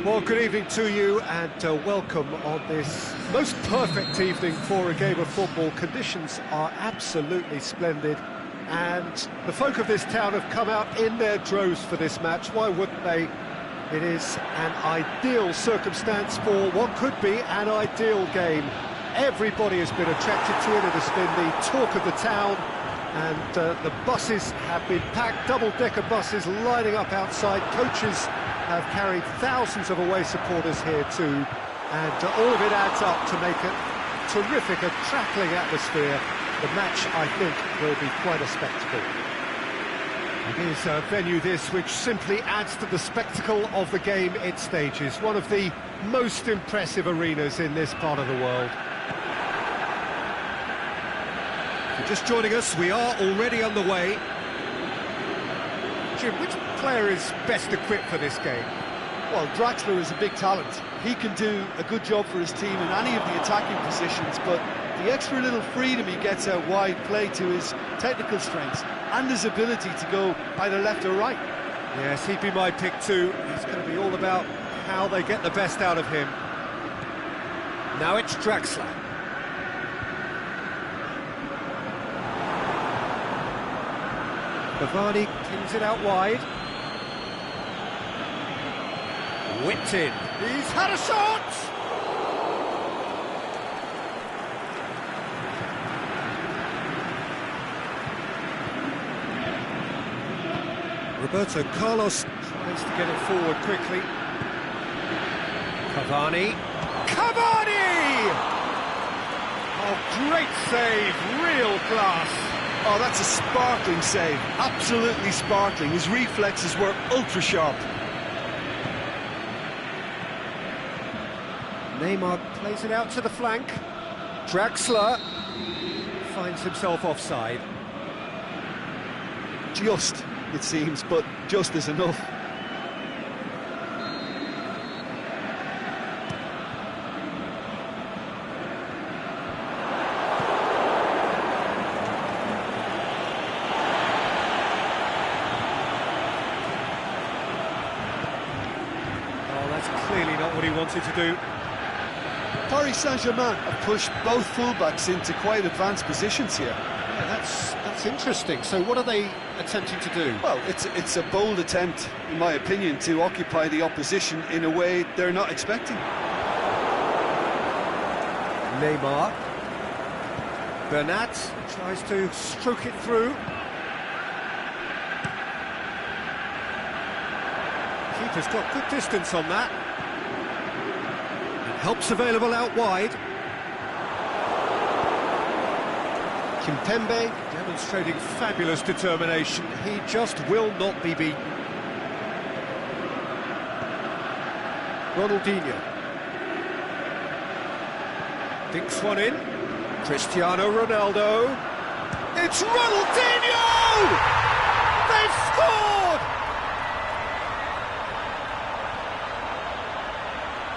Well, good evening to you and welcome on this most perfect evening for a game of football. Conditions are absolutely splendid and the folk of this town have come out in their droves for this match. Why wouldn't they? It is an ideal circumstance for what could be an ideal game. Everybody has been attracted to it. It has been the talk of the town, and the buses have been packed, double-decker buses lining up outside. Coaches have carried thousands of away supporters here too, and all of it adds up to make a terrific, crackling atmosphere. The match, I think, will be quite a spectacle. It is a venue this which simply adds to the spectacle of the game it stages. One of the most impressive arenas in this part of the world. If you're just joining us, we are already underway. Jim, which player is best equipped for this game? Well, Draxler is a big talent. He can do a good job for his team in any of the attacking positions, but the extra little freedom he gets out wide play to his technical strengths and his ability to go either left or right. Yes, he'd be my pick too. It's going to be all about how they get the best out of him. Now it's Draxler. Cavani pins it out wide. Whipped in. He's had a shot! Roberto Carlos tries to get it forward quickly. Cavani. Cavani! Oh, great save, real class. Oh, that's a sparkling save, absolutely sparkling. His reflexes were ultra-sharp. Neymar plays it out to the flank. Draxler finds himself offside. Just, it seems, but just is enough. Oh, that's clearly not what he wanted to do. Paris Saint-Germain have pushed both fullbacks into quite advanced positions here. Yeah, that's interesting. So what are they attempting to do? Well, it's a bold attempt, in my opinion, to occupy the opposition in a way they're not expecting. Neymar. Bernat tries to stroke it through. Keeper's got good distance on that. Help's available out wide. Kimpembe demonstrating fabulous determination. He just will not be beaten. Ronaldinho. Dinks one in. Cristiano Ronaldo. It's Ronaldinho! They've scored!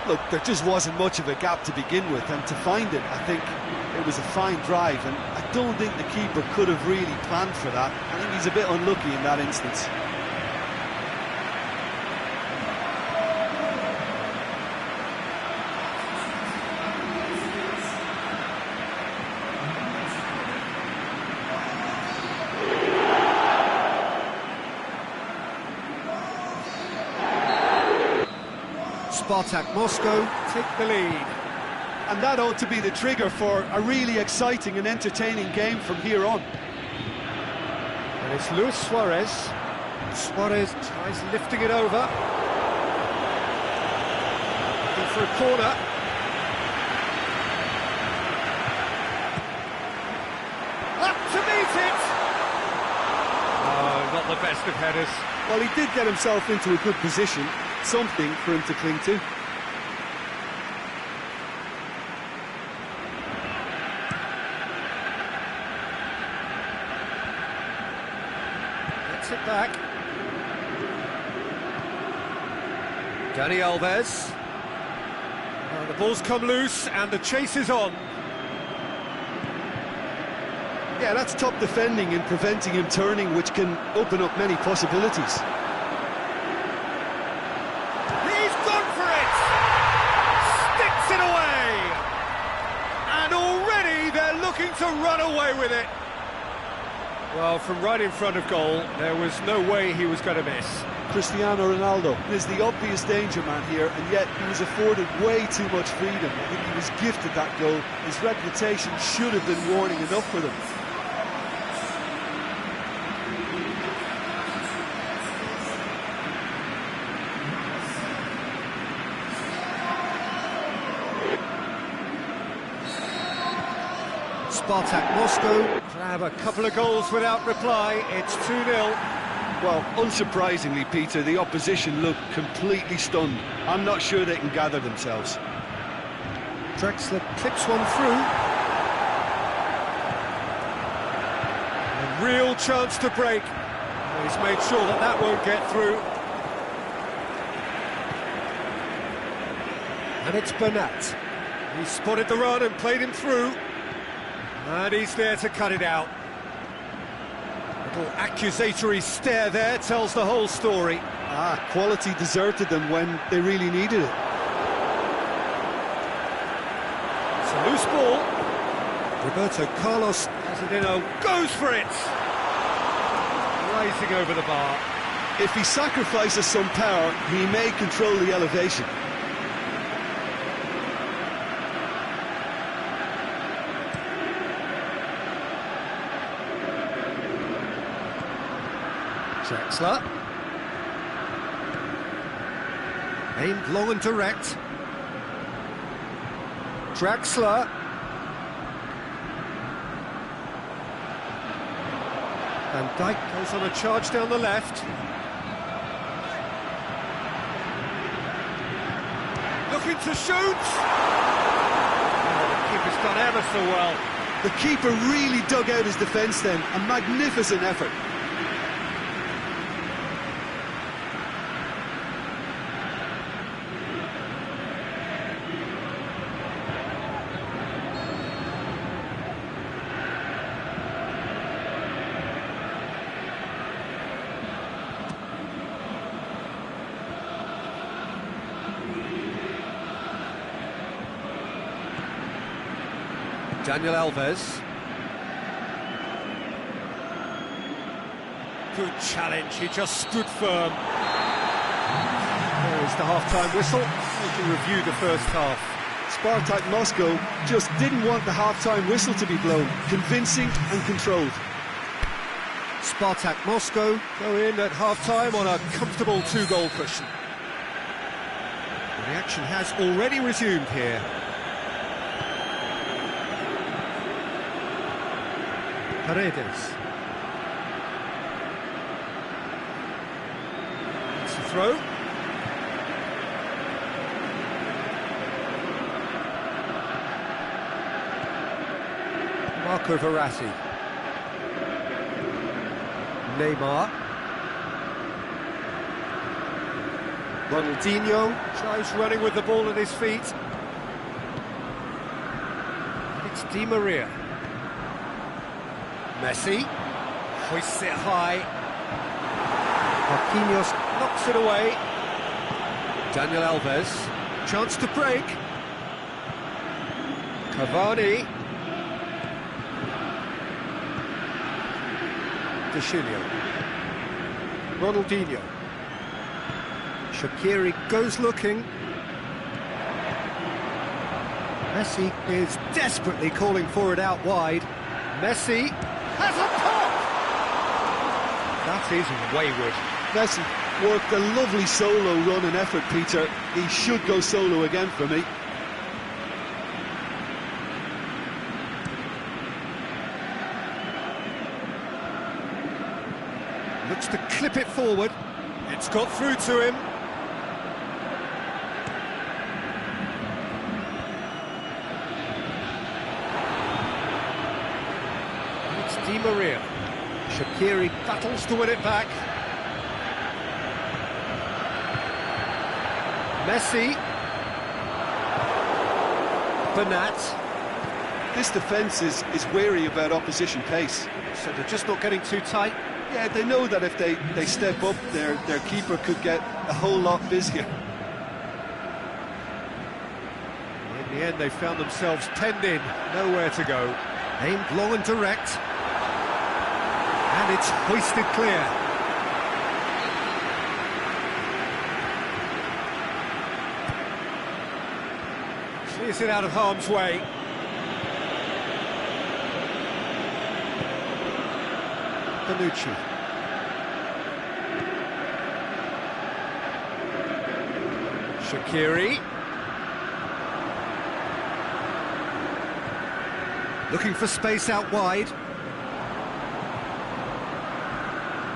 Look, there just wasn't much of a gap to begin with, and to find it, I think it was a fine drive, and I don't think the keeper could have really planned for that. I think he's a bit unlucky in that instance. Spartak Moscow take the lead. And that ought to be the trigger for a really exciting and entertaining game from here on. And it's Luis Suarez. Suarez tries lifting it over. Looking for a corner. Up to meet it! Oh, not the best of headers. Well, he did get himself into a good position. Something for him to cling to. Gets it back. Dani Alves. The ball's come loose and the chase is on. Yeah, that's top defending and preventing him turning, which can open up many possibilities. He's gone for it! to run away with it. Well, from right in front of goal, there was no way he was going to miss. Cristiano Ronaldo is the obvious danger man here, and yet he was afforded way too much freedom. I think he was gifted that goal. His reputation should have been warning enough for them. Spartak Moscow grab a couple of goals without reply. It's 2-0. Well, unsurprisingly, Peter, the opposition look completely stunned. I'm not sure they can gather themselves. Drexler clips one through. A real chance to break. He's made sure that that won't get through. And it's Bernat. He spotted the run and played him through. And he's there to cut it out. Little accusatory stare there tells the whole story. Quality deserted them when they really needed it. It's a loose ball. Roberto Carlos has it in, goes for it! Rising over the bar. If he sacrifices some power, he may control the elevation. Drexler. Aimed long and direct. Drexler. Van Dijk goes on a charge down the left. Looking to shoot! Oh, the keeper's done ever so well. The keeper really dug out his defence then. A magnificent effort. Daniel Alves. Good challenge, he just stood firm. There is the half-time whistle. We can review the first half. Spartak Moscow just didn't want the half-time whistle to be blown. Convincing and controlled. Spartak Moscow go in at half-time on a comfortable two-goal cushion. The action has already resumed here. Paredes. It's a throw. Marco Verratti. Neymar. Ronaldinho tries running with the ball at his feet. It's Di Maria. Messi hoists it high. Marquinhos knocks it away. Daniel Alves, chance to break. Cavani. De Chilio. Ronaldinho. Shaqiri goes looking. Messi is desperately calling for it out wide. Messi has a pop! That is wayward. Messi worked a lovely solo run and effort, Peter. He should go solo again for me. Looks to clip it forward. It's got through to him. Di Maria. Shaqiri battles to win it back. Messi. Bernat. This defence is wary about opposition pace. So they're just not getting too tight. Yeah, they know that if they step up, their keeper could get a whole lot busier. In the end, they found themselves penned in, nowhere to go. Aimed long and direct. And it's hoisted clear. Clears it out of harm's way. Bonucci. Shaqiri. Looking for space out wide.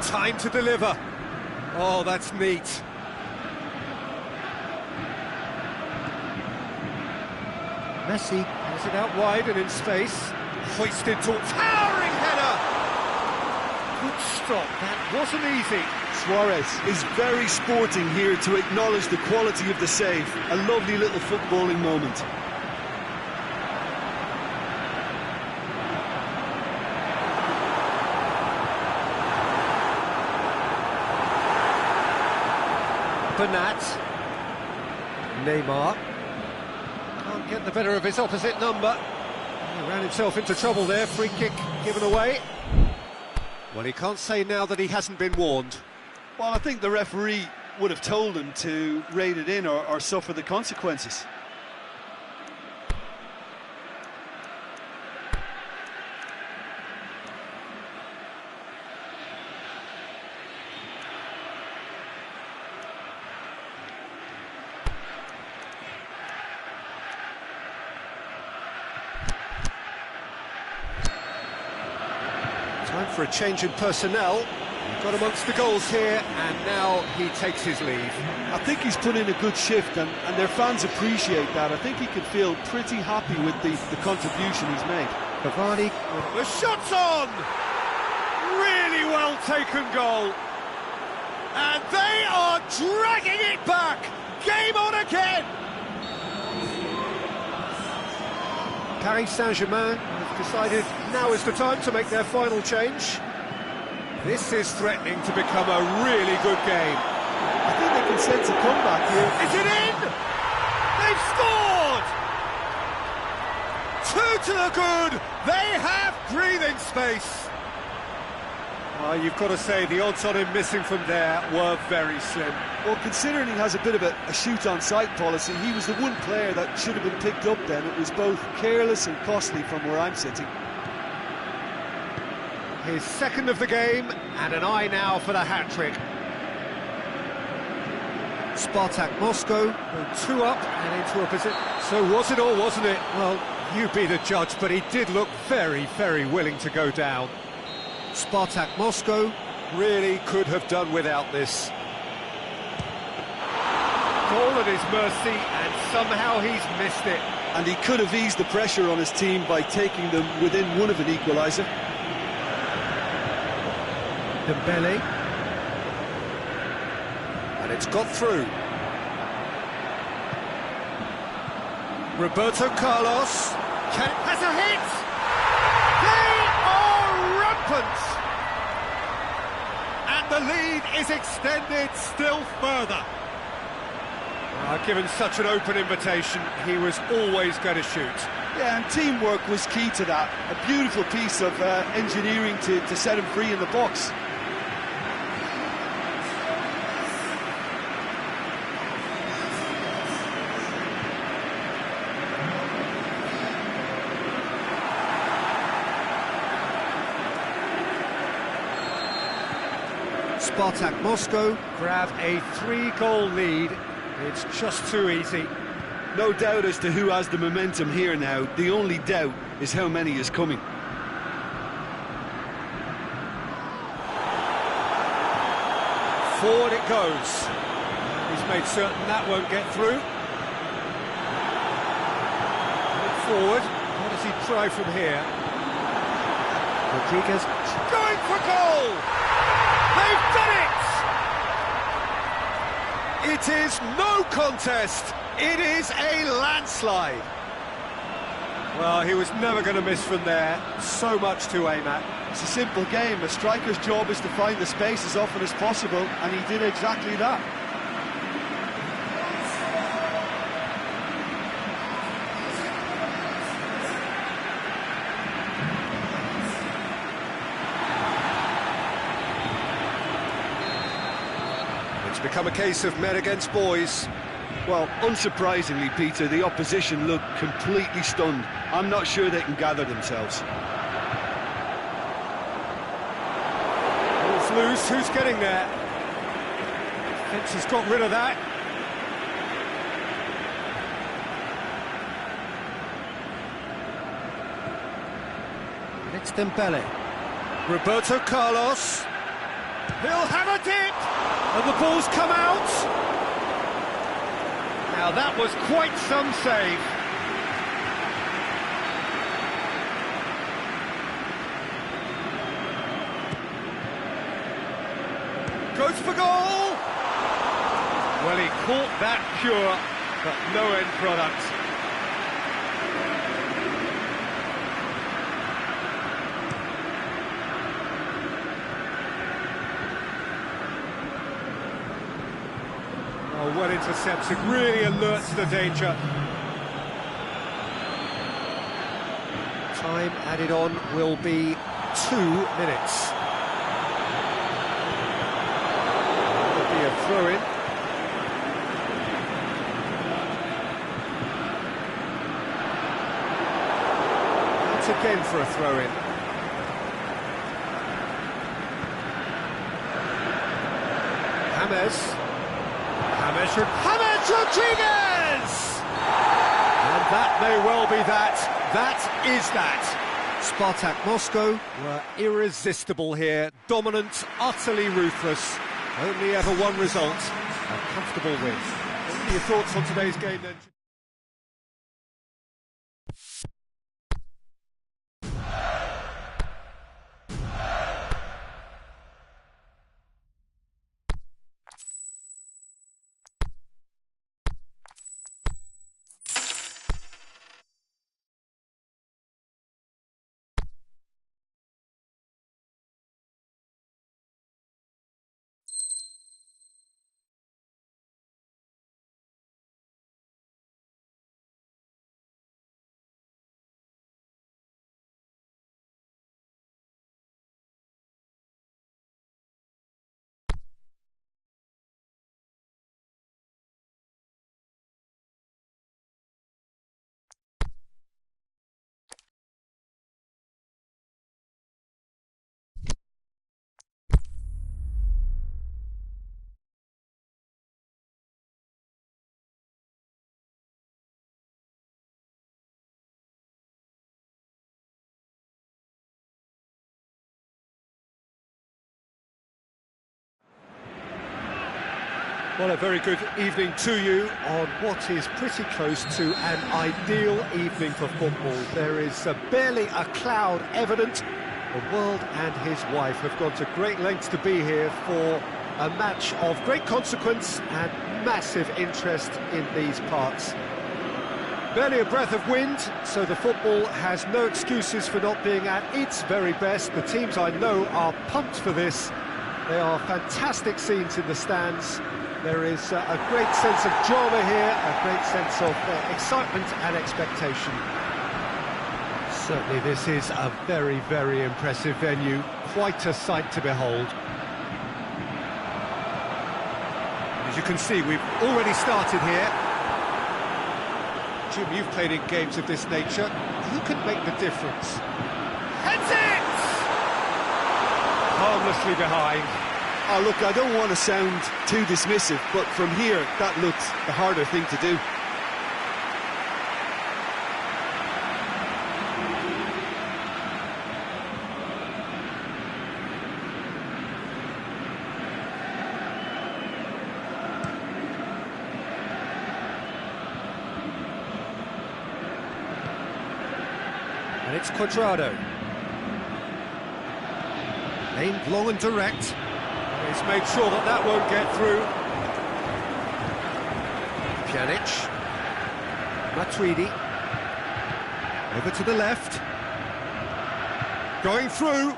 Time to deliver. Oh, that's neat. Messi has it out wide and in space. Hoisted to towering header. Good stop. That wasn't easy. Suarez is very sporting here to acknowledge the quality of the save. A lovely little footballing moment. Bernat. Neymar. Can't get the better of his opposite number. He ran himself into trouble there. Free kick given away. Well, he can't say now that he hasn't been warned. Well, I think the referee would have told him to rate it in or suffer the consequences. Time for a change in personnel. Got amongst the goals here, and now he takes his leave. I think he's put in a good shift, and their fans appreciate that. I think he can feel pretty happy with the contribution he's made. Cavani. The shot's on! Really well taken goal. And they are dragging it back! Game on again! Paris Saint-Germain have decided now is the time to make their final change. This is threatening to become a really good game. I think they can sense a comeback here. Is it in? They've scored! Two to the good. They have breathing space. You've got to say the odds on him missing from there were very slim. Well, considering he has a bit of a shoot-on-sight policy, he was the one player that should have been picked up then. It was both careless and costly from where I'm sitting. His second of the game, and an eye now for the hat-trick. Spartak Moscow go 2 up and into a position. So was it or wasn't it? Well, you be the judge, but he did look very, very willing to go down. Spartak Moscow really could have done without this. Goal at his mercy, and somehow he's missed it. And he could have eased the pressure on his team by taking them within one of an equaliser. Dembele. And it's got through. Roberto Carlos has a hit! They are rampant! And the lead is extended still further. Given such an open invitation, he was always going to shoot. Yeah, and teamwork was key to that. A beautiful piece of engineering to set him free in the box. Spartak Moscow grab a 3-goal lead. It's just too easy. No doubt as to who has the momentum here now. The only doubt is how many is coming. Forward it goes. He's made certain that won't get through. Forward. What does he try from here? Rodriguez going for goal! They've done it! It is no contest. It is a landslide. Well, he was never going to miss from there. So much to aim at. It's a simple game. A striker's job is to find the space as often as possible, and he did exactly that. become a case of men against boys. Well, unsurprisingly, Peter, the opposition look completely stunned. I'm not sure they can gather themselves. Ball's loose, who's getting there? Defence has got rid of that. And it's Dembele. Roberto Carlos. He'll have a dip! And the ball's come out. Now that was quite some save. Goes for goal! Well, he caught that pure, but no end product. Oh, well intercepted, really alerts the danger. Time added on will be 2 minutes. Will be a throw-in. Once again for a throw-in. James Rodriguez! And that may well be that. That is that. Spartak Moscow were irresistible here. Dominant, utterly ruthless. Only ever one result. A comfortable win. What are your thoughts on today's game then? Well, a very good evening to you on what is pretty close to an ideal evening for football. There is barely a cloud evident. The world and his wife have gone to great lengths to be here for a match of great consequence and massive interest in these parts. Barely a breath of wind, so the football has no excuses for not being at its very best. The teams I know are pumped for this. They are fantastic scenes in the stands. There is a great sense of drama here, a great sense of excitement and expectation. Certainly this is a very, very impressive venue. Quite a sight to behold. As you can see, we've already started here. Jim, you've played in games of this nature. Who can make the difference? Heads it! Harmlessly behind. Oh, look, I don't want to sound too dismissive, but from here, that looks the harder thing to do. And it's Cuadrado. Aimed long and direct. He's made sure that that won't get through. Pjanic. Matuidi. Over to the left. Going through.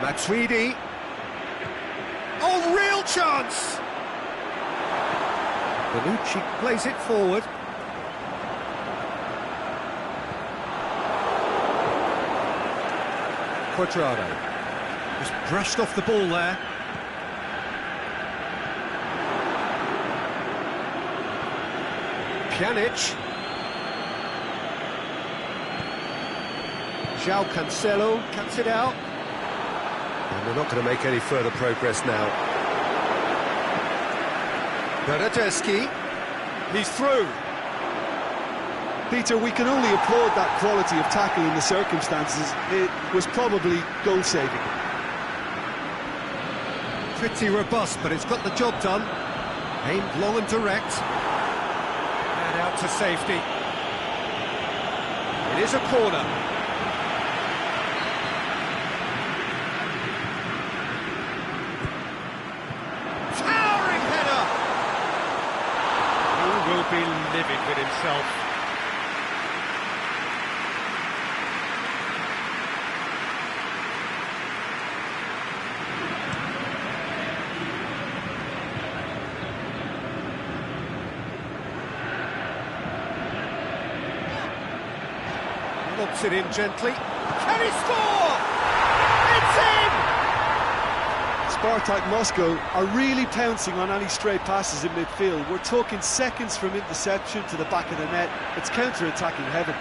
Matuidi. Oh, real chance! Bonucci plays it forward. Cuadrado. Just brushed off the ball there. Pjanic. João Cancelo cuts it out. And they're not going to make any further progress now. Bernardeschi. He's through. Peter, we can only applaud that quality of tackle in the circumstances. It was probably goal-saving. Pretty robust, but it's got the job done. Aimed long and direct. And out to safety. It is a corner. Towering header! He will be livid with himself. Lobs it in gently. Can he score? It's in! Spartak Moscow are really pouncing on any stray passes in midfield. We're talking seconds from interception to the back of the net. It's counter-attacking heaven.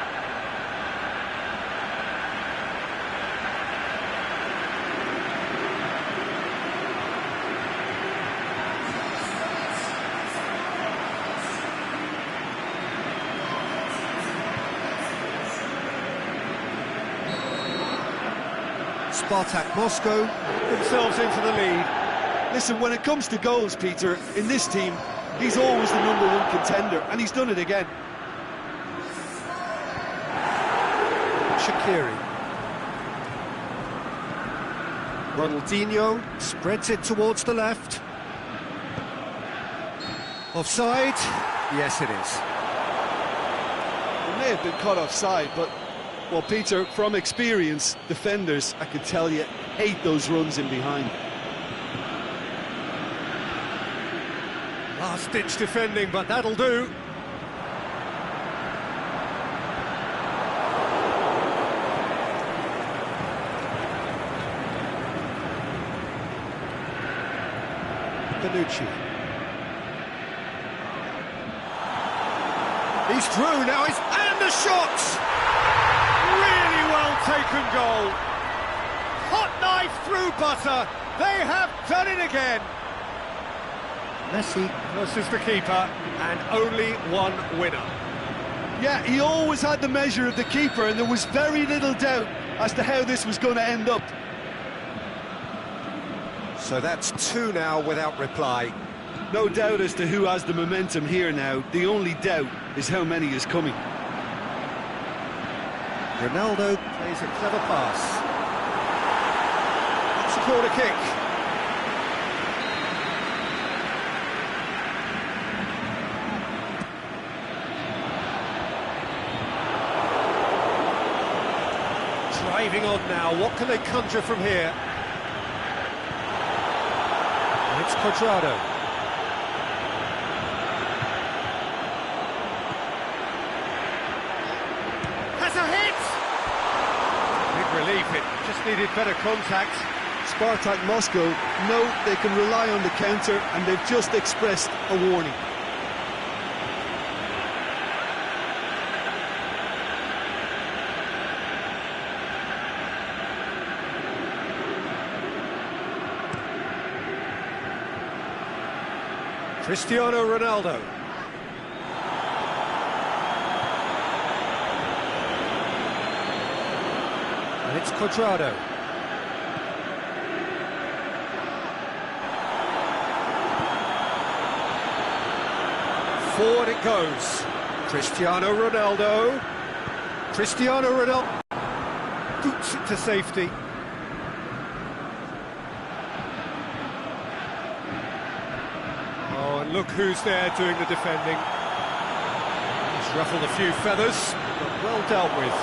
Spartak Moscow themselves into the lead. Listen, when it comes to goals, Peter, in this team, he's always the #1 contender, and he's done it again. Shaqiri. Ronaldinho spreads it towards the left. Offside? Yes, it is. It may have been caught offside, but, well, Peter, from experience, defenders, I can tell you, hate those runs in behind. Last-ditch defending, but that'll do. Bonucci. He's through now, and the shot! Really well taken goal. Hot knife through butter. They have done it again. Messi versus the keeper, and only one winner. Yeah, he always had the measure of the keeper, and there was very little doubt as to how this was going to end up. So that's two now without reply. No doubt as to who has the momentum here now. The only doubt is how many is coming. Ronaldo plays a clever pass. It's a corner kick. Driving on now, what can they conjure from here? And it's Cuadrado. Has a hit! Big relief, it just needed better contact. Spartak Moscow know they can rely on the counter, and they've just expressed a warning. Cristiano Ronaldo. And it's Cuadrado. Forward it goes. Cristiano Ronaldo. Cristiano Ronaldo boots it to safety. Oh, and look who's there doing the defending. He's ruffled a few feathers, but well dealt with.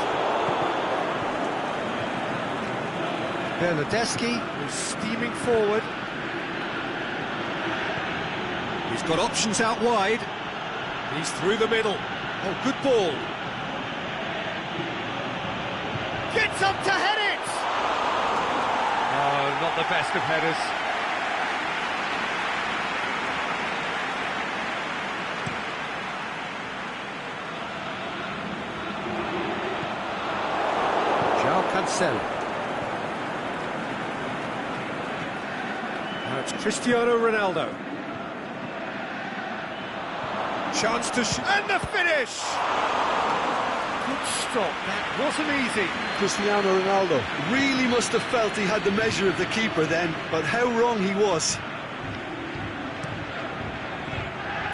Bernardeschi is steaming forward. He's got options out wide. He's through the middle. Oh, good ball. Gets up to head it! Oh, not the best of headers. Cancelo. Now it's Cristiano Ronaldo. Chance to shoot, and the finish! Good stop, that wasn't easy. Cristiano Ronaldo really must have felt he had the measure of the keeper then, but how wrong he was.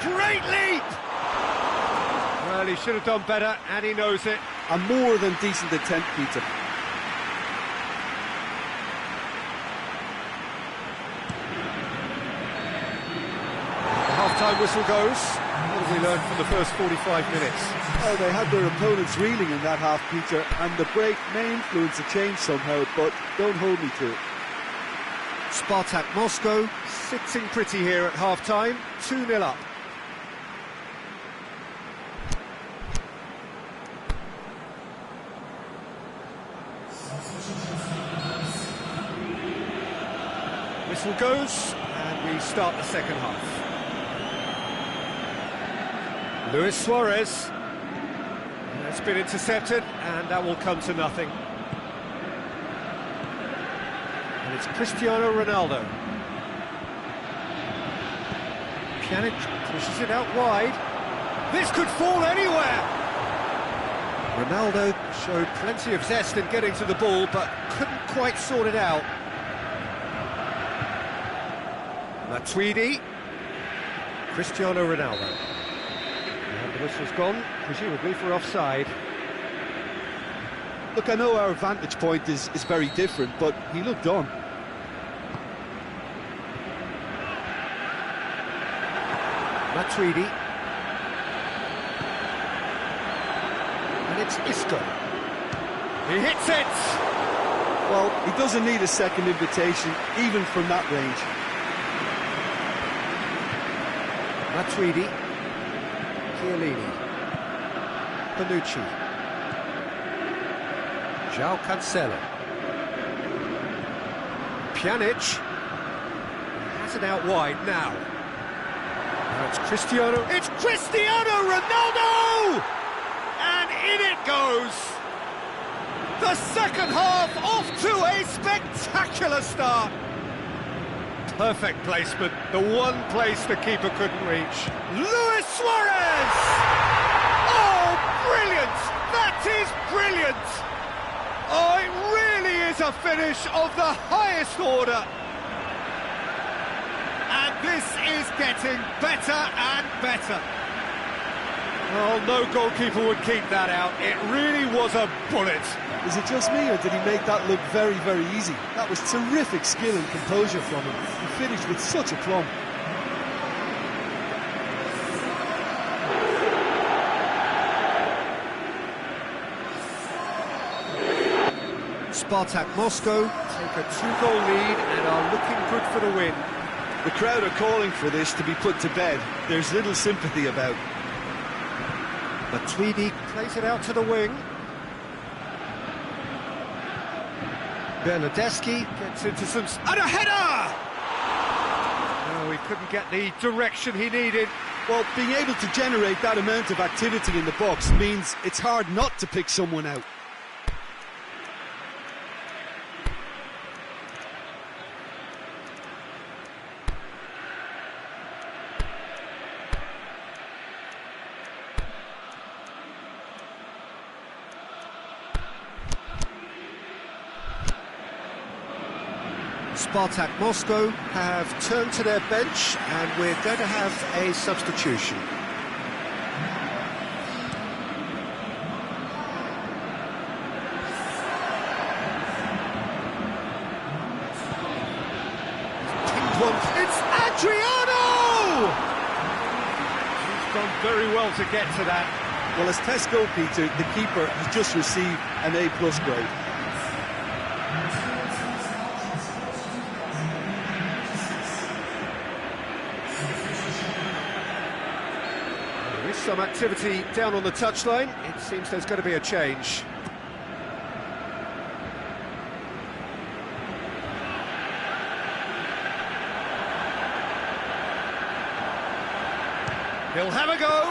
Great leap! Well, he should have done better, and he knows it. A more than decent attempt, Peter. The half-time whistle goes. What have we learned from the first 45 minutes? Well, they had their opponents reeling in that half, Peter, and the break may influence a change somehow, but don't hold me to it. Spartak Moscow sitting pretty here at half-time, 2-0 up. Whistle goes, and we start the second half. Luis Suarez. It's been intercepted, and that will come to nothing. And it's Cristiano Ronaldo. Pjanic pushes it out wide. This could fall anywhere! Ronaldo showed plenty of zest in getting to the ball, but couldn't quite sort it out. Matuidi. Cristiano Ronaldo. And the whistle's gone, presumably for offside. Look, I know our vantage point is very different, but he looked on. Matuidi. And it's Isco. He hits it! Well, he doesn't need a second invitation, even from that range. Matuidi. Chiellini. Bonucci. João Cancelo. Pjanic. Has it out wide now. Now it's Cristiano. It's Cristiano Ronaldo! And in it goes! The second half off to a spectacular start. Perfect placement, the one place the keeper couldn't reach. Luis Suarez! Oh, brilliant! That is brilliant! Oh, it really is a finish of the highest order. And this is getting better and better. Well, no goalkeeper would keep that out. It really was a bullet. Is it just me, or did he make that look very, very easy? That was terrific skill and composure from him. He finished with such aplomb. Spartak Moscow take a 2-goal lead and are looking good for the win. The crowd are calling for this to be put to bed. There's little sympathy about. Matuidi plays it out to the wing. Bernardeschi gets into some... And a header! No, he couldn't get the direction he needed. Well, being able to generate that amount of activity in the box means it's hard not to pick someone out. Spartak Moscow have turned to their bench, and we're going to have a substitution. It's Adriano! He's done very well to get to that. Well, as test goalkeeper, the keeper has just received an A+ grade. There is some activity down on the touchline. It seems there's going to be a change. He'll have a go.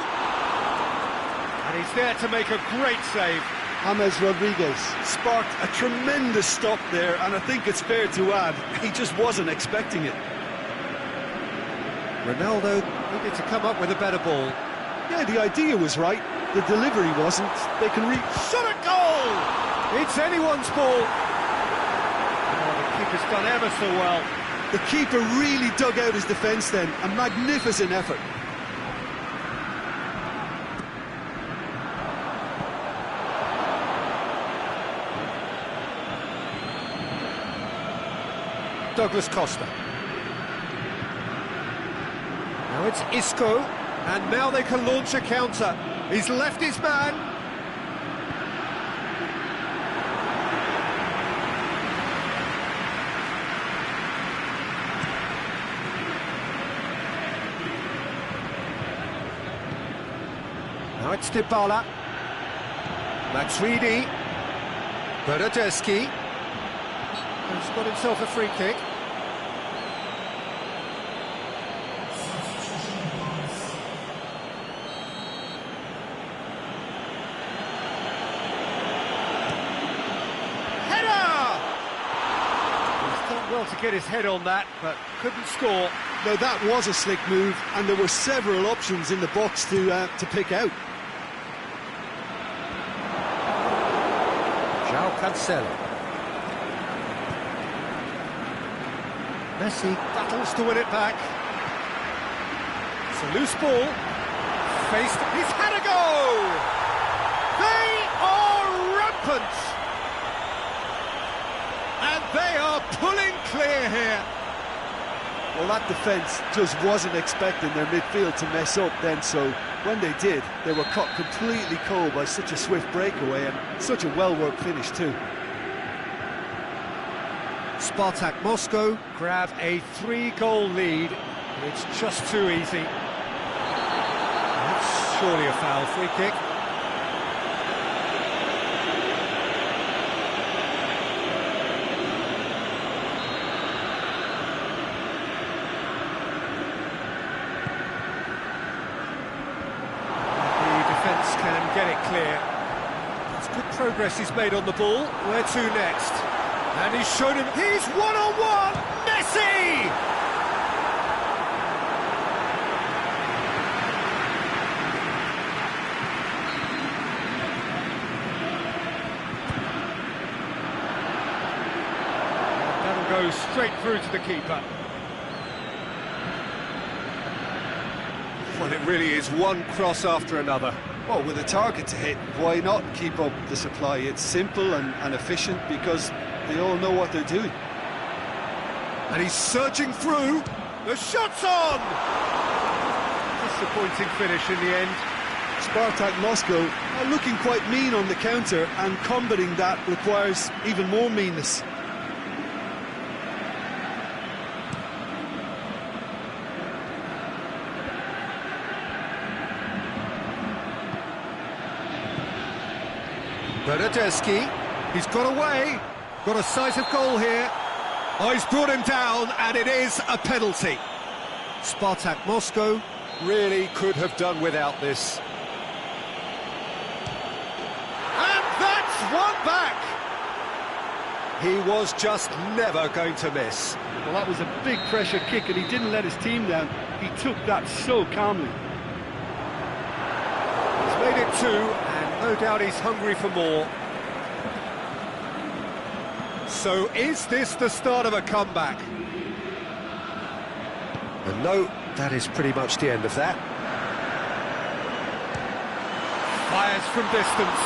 And he's there to make a great save. James Rodriguez sparked a tremendous stop there, and I think it's fair to add, he just wasn't expecting it. Ronaldo needed to come up with a better ball. Yeah, the idea was right, the delivery wasn't. They can shot a goal! It's anyone's ball. Oh, the keeper's done ever so well. The keeper really dug out his defence then, a magnificent effort. Douglas Costa. Now it's Isco, and now they can launch a counter. He's left his man. Now it's Dybala. Matuidi. Bernardeschi. He's got himself a free kick. Header! He's done well to get his head on that, but couldn't score. Now that was a slick move, and there were several options in the box to pick out. João Cancelo. Messi battles to win it back. It's a loose ball. Faced. He's had a go! They are rampant! And they are pulling clear here. Well, that defence just wasn't expecting their midfield to mess up then, so when they did, they were caught completely cold by such a swift breakaway and such a well-worked finish too. Spartak Moscow grab a 3-goal lead. It's just too easy. That's surely a foul. Free kick. The defence can get it clear. It's good progress he's made on the ball. Where to next? And he's shown him, he's one-on-one! Messi! That'll go straight through to the keeper. Well, it really is one cross after another. Well, with a target to hit, why not keep up the supply? It's simple and efficient because they all know what they're doing. And he's surging through. The shot's on! Disappointing finish in the end. Spartak Moscow are looking quite mean on the counter, and combating that requires even more meanness. Bernardeschi, he's got away. Got a sight of goal here. Oh, he's brought him down, and it is a penalty. Spartak Moscow really could have done without this. And that's one back! He was just never going to miss. Well, that was a big pressure kick, and he didn't let his team down. He took that so calmly. He's made it 2, and no doubt he's hungry for more. So is this the start of a comeback? And no, that is pretty much the end of that. Fires from distance.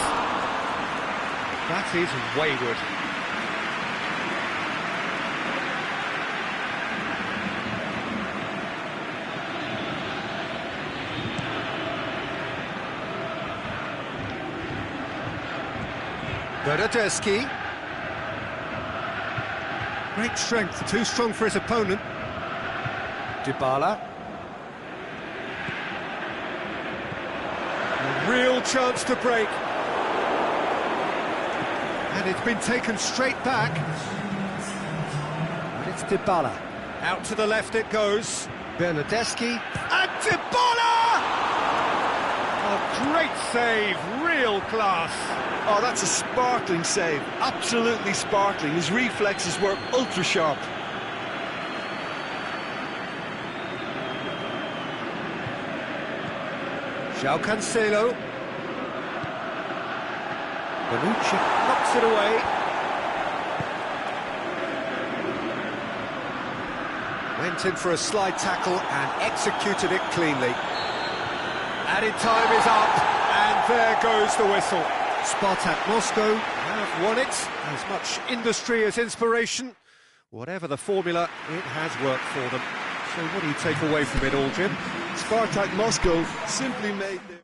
That is wayward. Bernardeschi. Great strength, too strong for his opponent. Dybala. A real chance to break. And it's been taken straight back. And it's Dybala. Out to the left it goes. Bernardeschi. And Dybala! Oh, great save, real class. Oh, that's a sparkling save, absolutely sparkling. His reflexes were ultra sharp. João Cancelo. Bonucci knocks it away. Went in for a slide tackle and executed it cleanly. Added time is up, and there goes the whistle. Spartak Moscow have won it. As much industry as inspiration. Whatever the formula, it has worked for them. So what do you take away from it all, Jim? Spartak Moscow simply made their...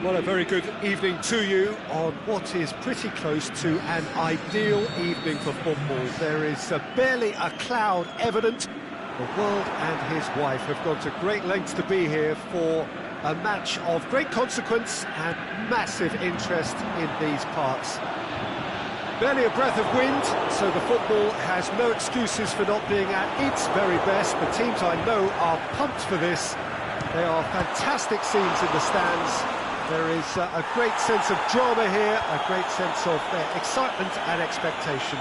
Well, a very good evening to you on what is pretty close to an ideal evening for football. There is barely a cloud evident. The world and his wife have gone to great lengths to be here for a match of great consequence and massive interest in these parts. Barely a breath of wind, so the football has no excuses for not being at its very best. The teams I know are pumped for this. They are fantastic scenes in the stands. There is a great sense of drama here, a great sense of excitement and expectation.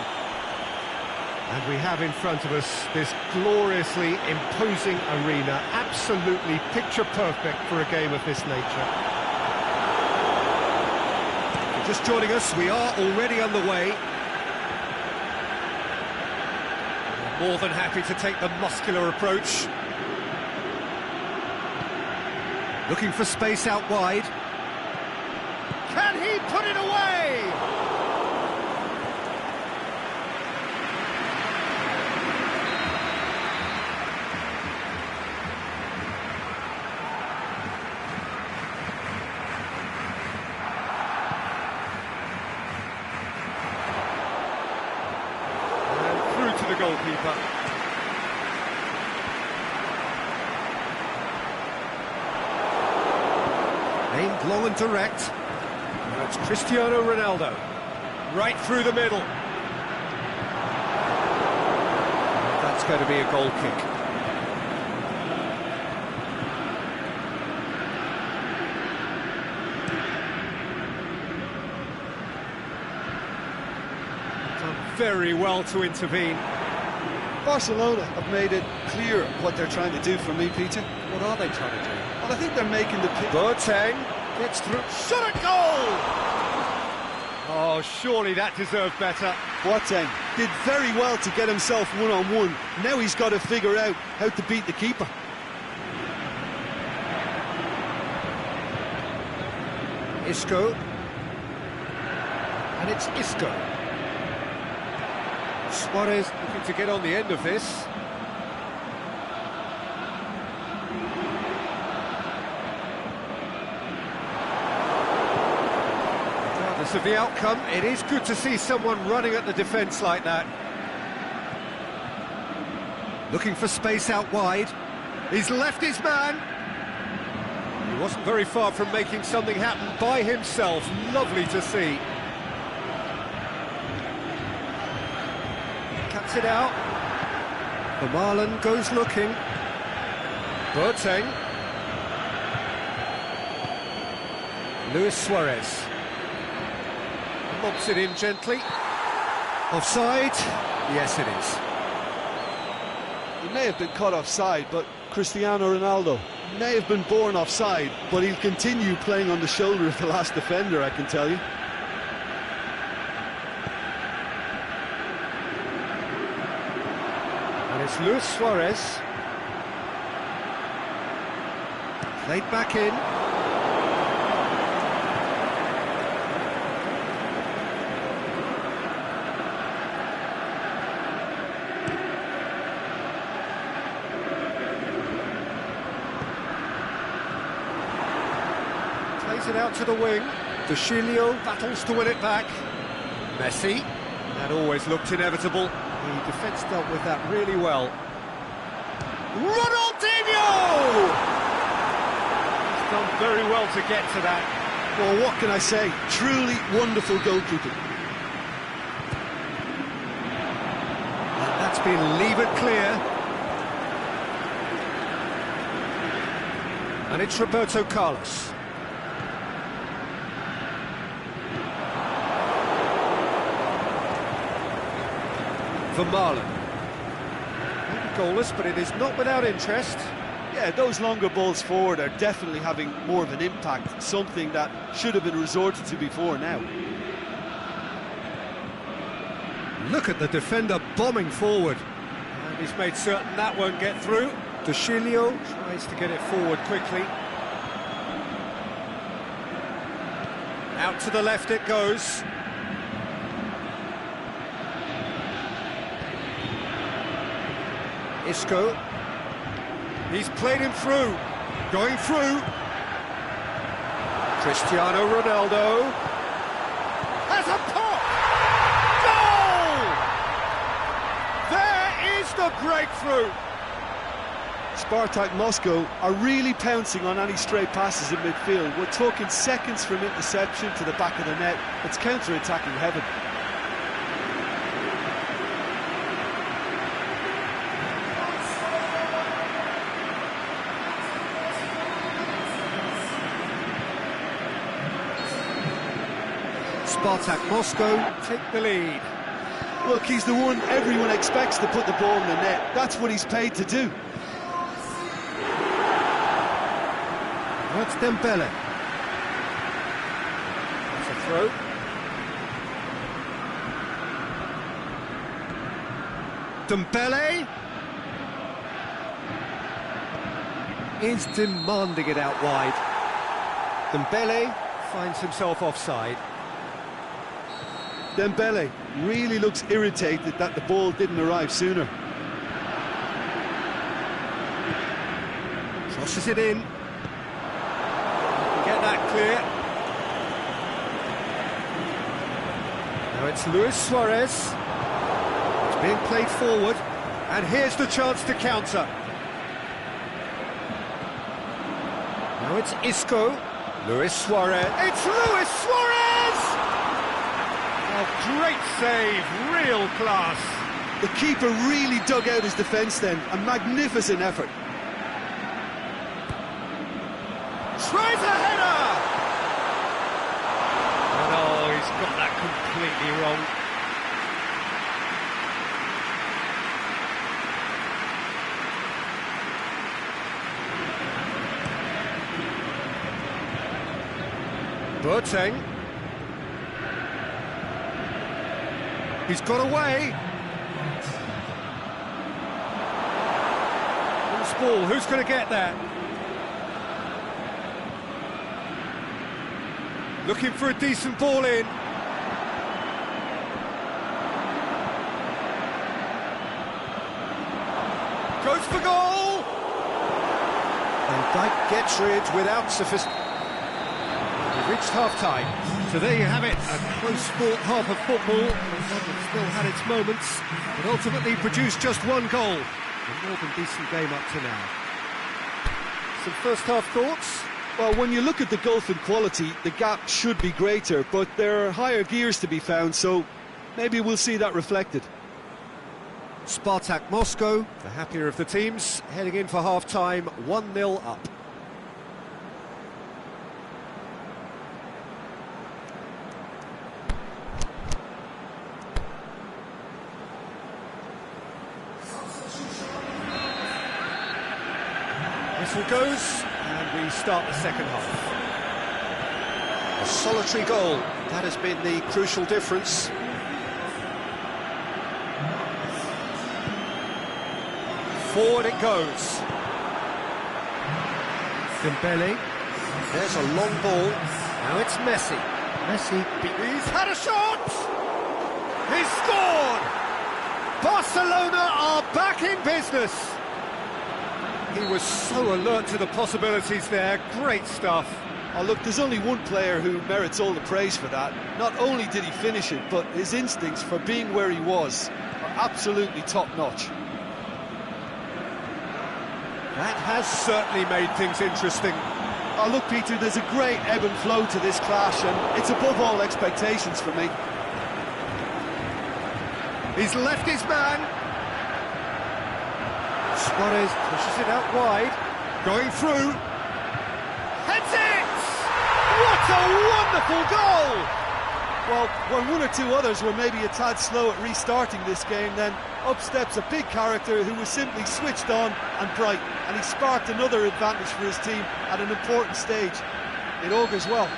And we have in front of us this gloriously imposing arena, absolutely picture perfect for a game of this nature. If you're just joining us, we are already underway. More than happy to take the muscular approach. Looking for space out wide. Can he put it away? And through to the goalkeeper. Aimed long and direct. It's Cristiano Ronaldo, right through the middle. That's going to be a goal kick. Done very well to intervene. Barcelona have made it clear what they're trying to do for me, Peter. What are they trying to do? Well, I think they're making the pitch. Boateng gets through. Shot at goal! Oh, surely that deserved better. Boateng did very well to get himself one-on-one. Now he's got to figure out how to beat the keeper. Isco. And it's Isco. Suarez looking to get on the end of this. Of the outcome, it is good to see someone running at the defence like that. Looking for space out wide. He's left his man. He wasn't very far from making something happen by himself. Lovely to see. Cuts it out. Vermaelen goes looking. Boateng. Luis Suarez. Lobs it in gently. Offside? Yes, it is. He may have been caught offside, but Cristiano Ronaldo may have been born offside, but he'll continue playing on the shoulder of the last defender, I can tell you. And it's Luis Suarez. Played back in. Plays it out to the wing. De Chilio battles to win it back. Messi. That always looked inevitable. The defence dealt with that really well. Ronaldinho! He's done very well to get to that. Well, what can I say? Truly wonderful goalkeeping. And that's been levered clear. And it's Roberto Carlos. For Marlon. Maybe goalless, but it is not without interest. Yeah, those longer balls forward are definitely having more of an impact, something that should have been resorted to before now. Look at the defender bombing forward. And he's made certain that won't get through. De Chilio tries to get it forward quickly. Out to the left it goes. Isco. He's played him through. Going through. Cristiano Ronaldo. Has a pop! Goal! There is the breakthrough. Spartak Moscow are really pouncing on any stray passes in midfield. We're talking seconds from interception to the back of the net. It's counter-attacking heaven. Spartak Moscow take the lead. Look, he's the one everyone expects to put the ball in the net. That's what he's paid to do. That's Dembele. That's a throw. Dembele is demanding it out wide. Dembele finds himself offside. Dembele really looks irritated that the ball didn't arrive sooner. Crosses it in. Get that clear. Now it's Luis Suarez. It's being played forward. And here's the chance to counter. Now it's Isco. Luis Suarez. It's Luis Suarez! Oh, great save, real class. The keeper really dug out his defence then, a magnificent effort. Tries a header! And oh, he's got that completely wrong. Boateng. He's got away. Loose ball, who's going to get that? Looking for a decent ball in. Goes for goal! And Dijk gets rid without sophistication. We've reached half-time. So there you have it, a close-fought half of football. It's still had its moments, but ultimately produced just one goal. A more than decent game up to now. Some first-half thoughts? Well, when you look at the gulf in quality, the gap should be greater, but there are higher gears to be found, so maybe we'll see that reflected. Spartak Moscow, the happier of the teams, heading in for half-time, 1-0 up. whistle goes, and we start the second half. A solitary goal, that has been the crucial difference. Forward it goes. Dembele. There's a long ball. Now it's Messi. He's had a shot! He's scored! Barcelona are back in business. He was so alert to the possibilities there. Great stuff. Oh, look, there's only one player who merits all the praise for that. Not only did he finish it, but his instincts for being where he was are absolutely top-notch. That has certainly made things interesting. Oh, look, Peter, there's a great ebb and flow to this clash, and it's above all expectations for me. He's left his man. Suarez pushes it out wide. Going through. Heads it! What a wonderful goal! Well, when one or two others were maybe a tad slow at restarting this game, then up steps a big character who was simply switched on and bright, and he sparked another advantage for his team at an important stage. It augurs well.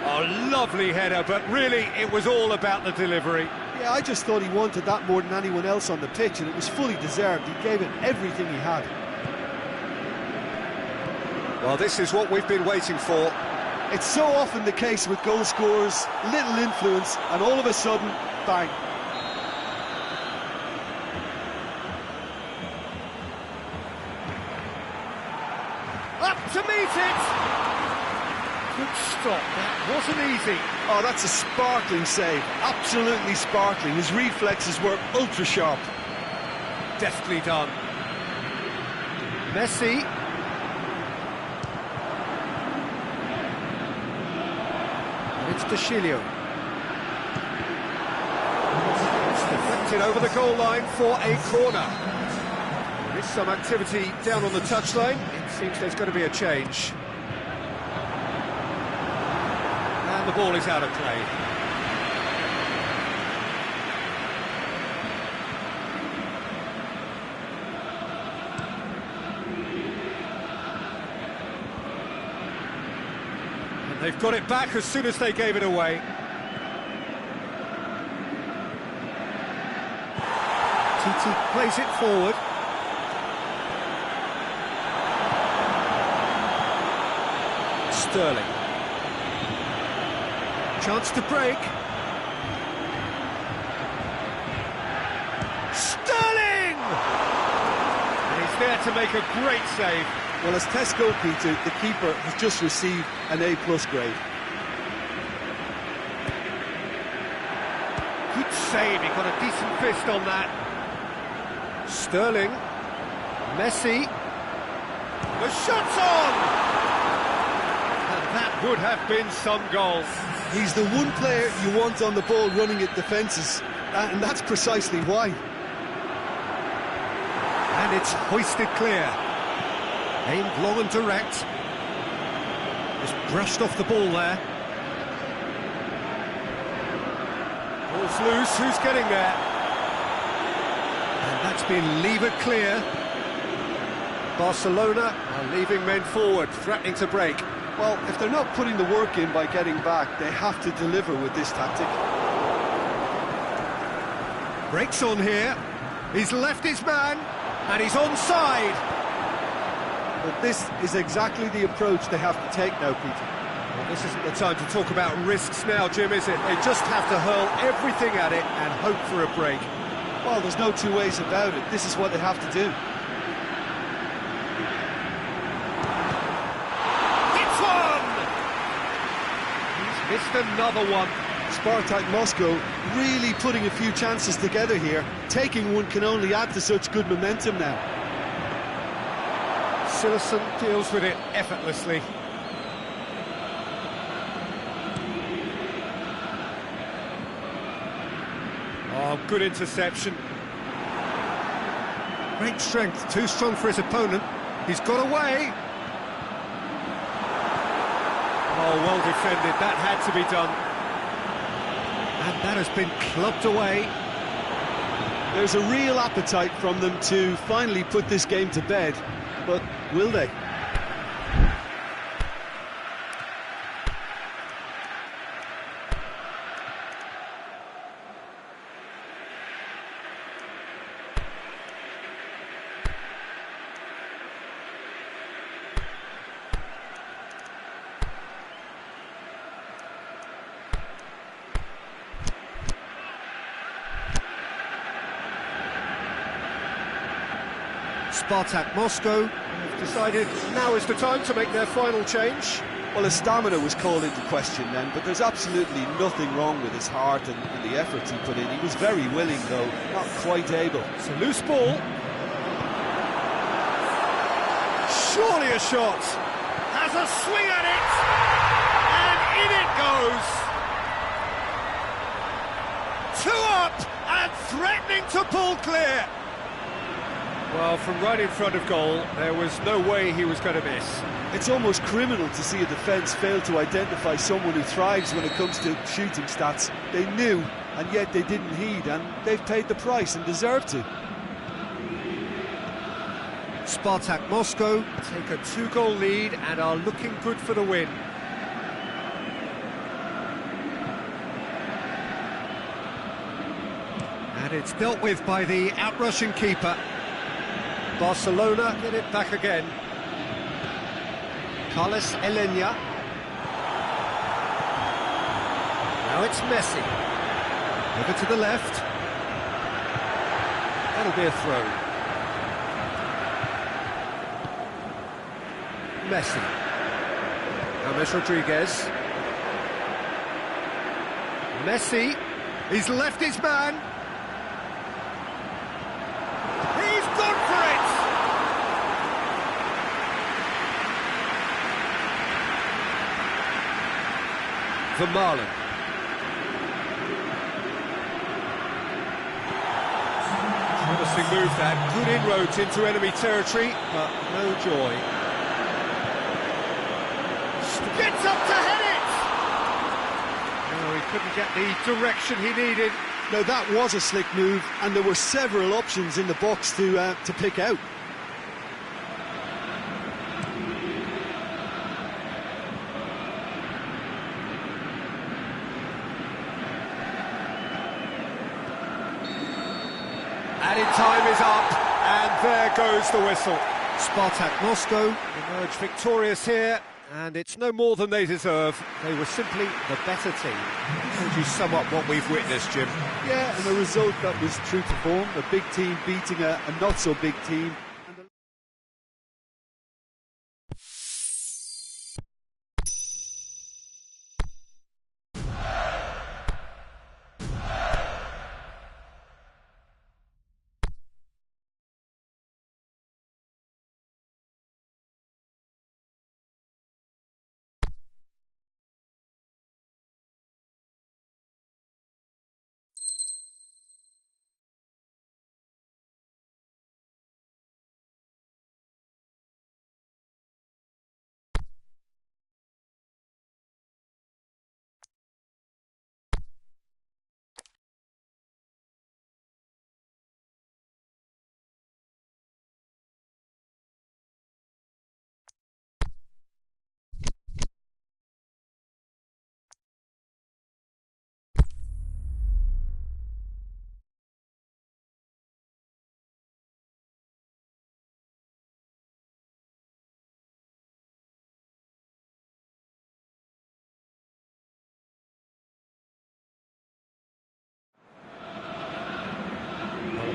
Oh, lovely header, but really it was all about the delivery. Yeah, I just thought he wanted that more than anyone else on the pitch, and it was fully deserved. He gave it everything he had. Well, this is what we've been waiting for. It's so often the case with goal scorers, little influence, and all of a sudden, bang. Up to meet it! Good stop, that wasn't easy. Oh, that's a sparkling save, absolutely sparkling. His reflexes were ultra sharp. Deftly done. Messi. It's Deshilio. It's deflected over the goal line for a corner. There is some activity down on the touchline. It seems there's going to be a change. And the ball is out of play. They've got it back as soon as they gave it away. Titi plays it forward. Sterling. Chance to break. Sterling! And he's there to make a great save. Well, as test goal, Peter, the keeper has just received an A+ grade. Good save, he got a decent fist on that. Sterling. Messi. The shot's on! And that would have been some goals. He's the one player you want on the ball running at defences, and that's precisely why. And it's hoisted clear. Aimed long and direct. Just brushed off the ball there. Ball's loose, who's getting there? And that's been levered clear. Barcelona are leaving men forward, threatening to break. Well, if they're not putting the work in by getting back, they have to deliver with this tactic. Breaks on here. He's left his man, and he's onside. But this is exactly the approach they have to take now, Peter. Well, this isn't the time to talk about risks now, Jim, is it? They just have to hurl everything at it and hope for a break. Well, there's no two ways about it. This is what they have to do. It's one! He's missed another one. Spartak Moscow really putting a few chances together here. Taking one can only add to such good momentum now. Silerson deals with it effortlessly. Oh, good interception. Great strength, too strong for his opponent. He's got away. Oh, well defended, that had to be done. And that has been clubbed away. There's a real appetite from them to finally put this game to bed. but will they? Spartak Moscow have decided now is the time to make their final change. Well, his stamina was called into question then, but there's absolutely nothing wrong with his heart and the efforts he put in. He was very willing, though, not quite able. It's a loose ball. Surely a shot. Has a swing at it. And in it goes. 2 up and threatening to pull clear. Well, from right in front of goal, there was no way he was going to miss. It's almost criminal to see a defence fail to identify someone who thrives when it comes to shooting stats. They knew, and yet they didn't heed, and they've paid the price and deserve to. Spartak Moscow take a 2-goal lead and are looking good for the win. And it's dealt with by the out-rushing keeper. Barcelona get it back again. Carlos Elena. Now it's Messi. Over to the left. That'll be a throw. Messi. James Rodriguez. Messi. He's left his man. He's gone for it! Vermaelen. Promising move that. Good inroads into enemy territory, but no joy. Gets up to head it! No, he couldn't get the direction he needed. Now that was a slick move, and there were several options in the box to pick out. Added time is up, and there goes the whistle. Spartak Moscow emerge victorious here, and it's no more than they deserve. They were simply the better team. How would you sum up what we've witnessed, Jim? Yeah, and a result that was true to form. A big team beating a not-so-big team.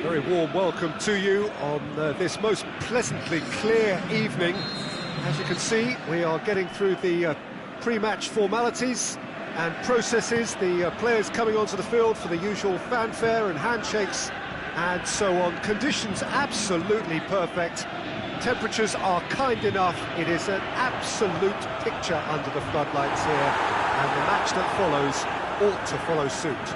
Very warm welcome to you on this most pleasantly clear evening. As you can see, we are getting through the pre-match formalities and processes, the players coming onto the field for the usual fanfare and handshakes and so on. Conditions absolutely perfect. Temperatures are kind enough. It is an absolute picture under the floodlights here, and the match that follows ought to follow suit.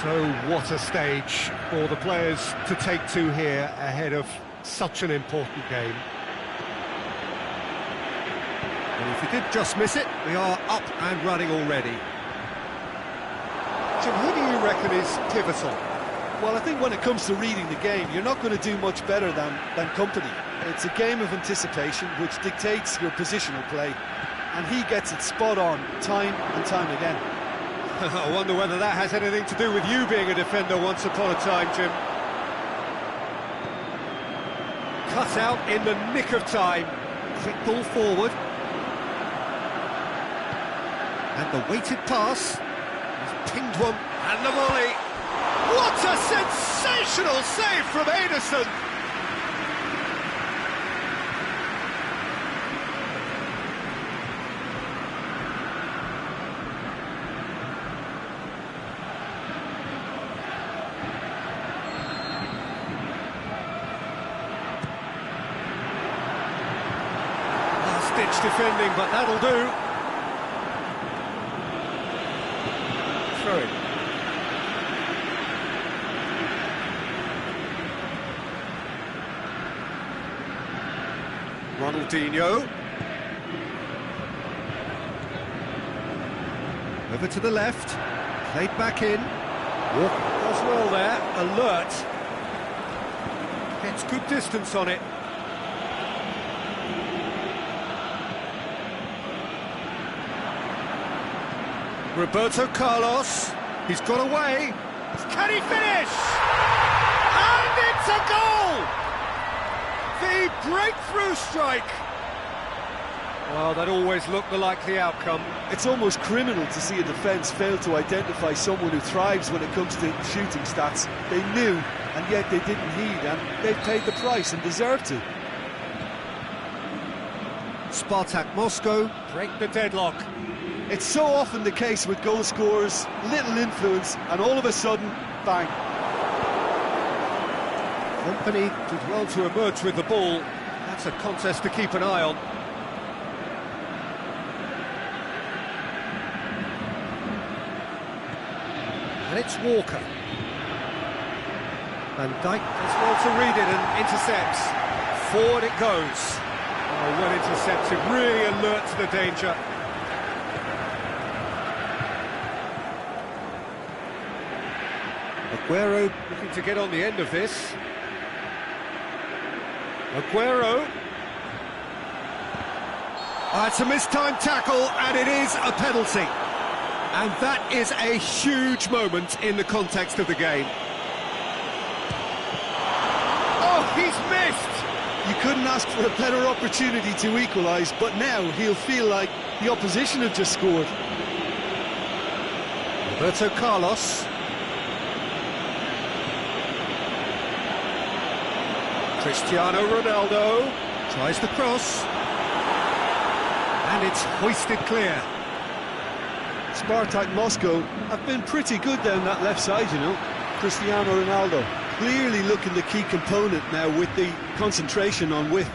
So what a stage for the players to take to here ahead of such an important game. And if you did just miss it, we are up and running already. Jim, who do you reckon is pivotal? Well, I think when it comes to reading the game, you're not going to do much better than company. It's a game of anticipation which dictates your positional play, and he gets it spot on time and time again. I wonder whether that has anything to do with you being a defender once upon a time, Jim. Cut out in the nick of time. Quick ball forward. And the weighted pass. He's pinged one. And the volley. What a sensational save from Ederson! Last-ditch defending, but that'll do. Throw it. Ronaldinho. Over to the left. Played back in. Walker does well there. Alert. Gets good distance on it. Roberto Carlos. He's got away. Can he finish? And it's a goal! The breakthrough strike! Well, that always looked the likely outcome. It's almost criminal to see a defence fail to identify someone who thrives when it comes to shooting stats. They knew, and yet they didn't heed, and they've paid the price and deserve to. Spartak Moscow break the deadlock. It's so often the case with goal scorers, little influence, and all of a sudden, bang. Company did well to emerge with the ball. That's a contest to keep an eye on. And it's Walker. Van Dijk does well to read it and intercepts. Forward it goes. Oh, well intercepted, really alert to the danger. Aguero looking to get on the end of this. Aguero. It's a mistimed tackle, and it is a penalty. And that is a huge moment in the context of the game. Oh, he's missed! You couldn't ask for a better opportunity to equalise, but now he'll feel like the opposition have just scored. Roberto Carlos. Cristiano Ronaldo tries the cross, and it's hoisted clear. Spartak Moscow have been pretty good down that left side, you know. Cristiano Ronaldo clearly looking the key component now with the concentration on width.